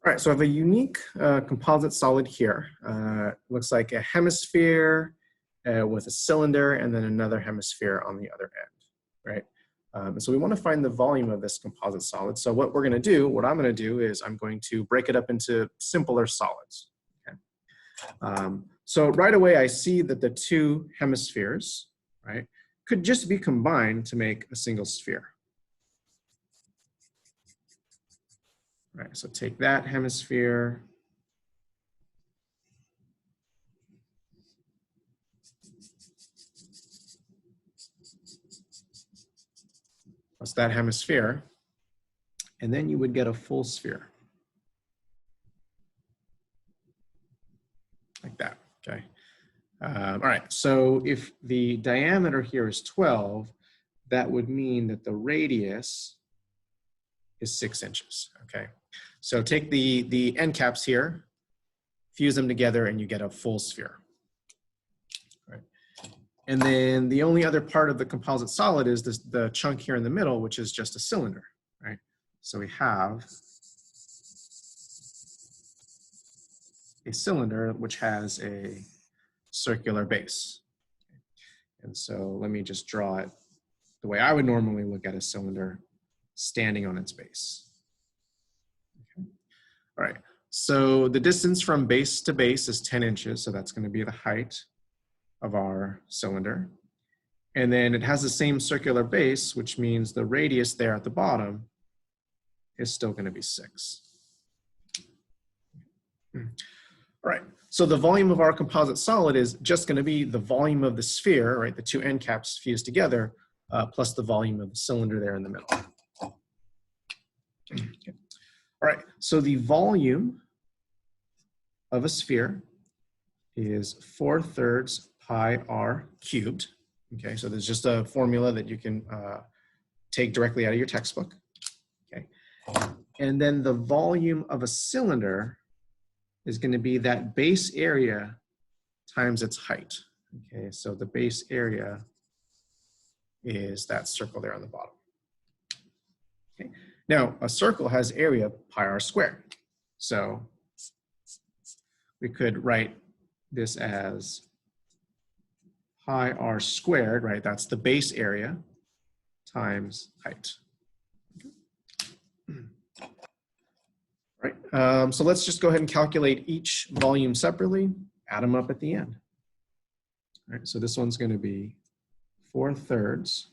All right, so I have a unique composite solid here. Looks like a hemisphere with a cylinder and then another hemisphere on the other end, right? So we want to find the volume of this composite solid. So what we're going to do, what I'm going to do is I'm going to break it up into simpler solids. Okay? So right away I see that the two hemispheres, right, could just be combined to make a single sphere. Right, so take that hemisphere, plus that hemisphere, and then you would get a full sphere. Like that, okay? All right, so if the diameter here is 12, that would mean that the radius is 6 inches, okay? So take the end caps here, fuse them together, and you get a full sphere. Right. And then the only other part of the composite solid is the chunk here in the middle, which is just a cylinder, right? So we have a cylinder which has a circular base. And so let me just draw it the way I would normally look at a cylinder, standing on its base. Okay. All right, so the distance from base to base is 10 inches, so that's going to be the height of our cylinder. And then it has the same circular base, which means the radius there at the bottom is still going to be 6. All right, so the volume of our composite solid is just going to be the volume of the sphere, right, the two end caps fused together, plus the volume of the cylinder there in the middle. Okay. All right, so the volume of a sphere is 4/3 pi r cubed. Okay, so there's just a formula that you can take directly out of your textbook. Okay, and then the volume of a cylinder is going to be that base area times its height. Okay, so the base area is that circle there on the bottom. Okay. Now, a circle has area pi r squared. So we could write this as pi r squared, right? That's the base area times height. Right. So let's just go ahead and calculate each volume separately, add them up at the end. All right, so this one's going to be 4/3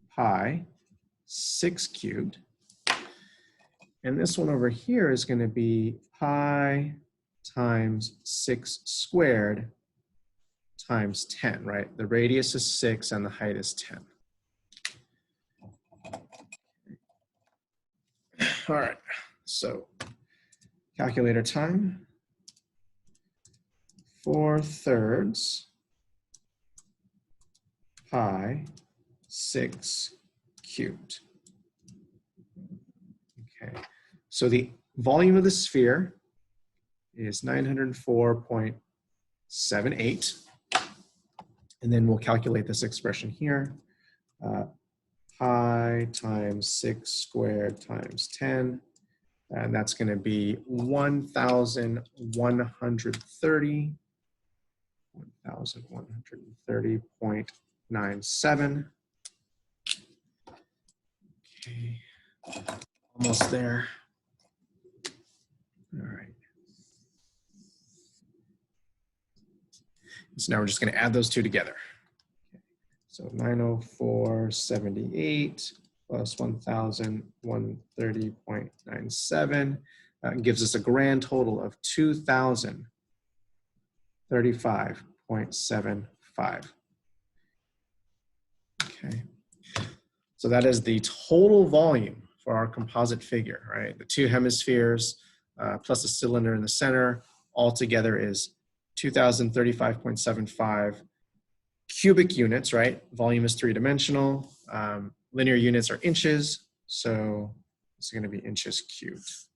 pi 6 cubed. And this one over here is going to be pi times 6 squared times 10, right? The radius is 6 and the height is 10. All right, so calculator time. 4/3 pi 6 cubed. Okay, so the volume of the sphere is 904.78. And then we'll calculate this expression here. Pi times 6 squared times 10. And that's going to be 1130.97. Okay, almost there. All right. So now we're just going to add those two together. Okay. So 904.78 plus 1,130.97 gives us a grand total of 2,035.75. Okay. So that is the total volume for our composite figure, right? The two hemispheres plus a cylinder in the center all together is 2,035.75 cubic units, right? Volume is 3-dimensional. Linear units are inches, so it's going to be inches cubed.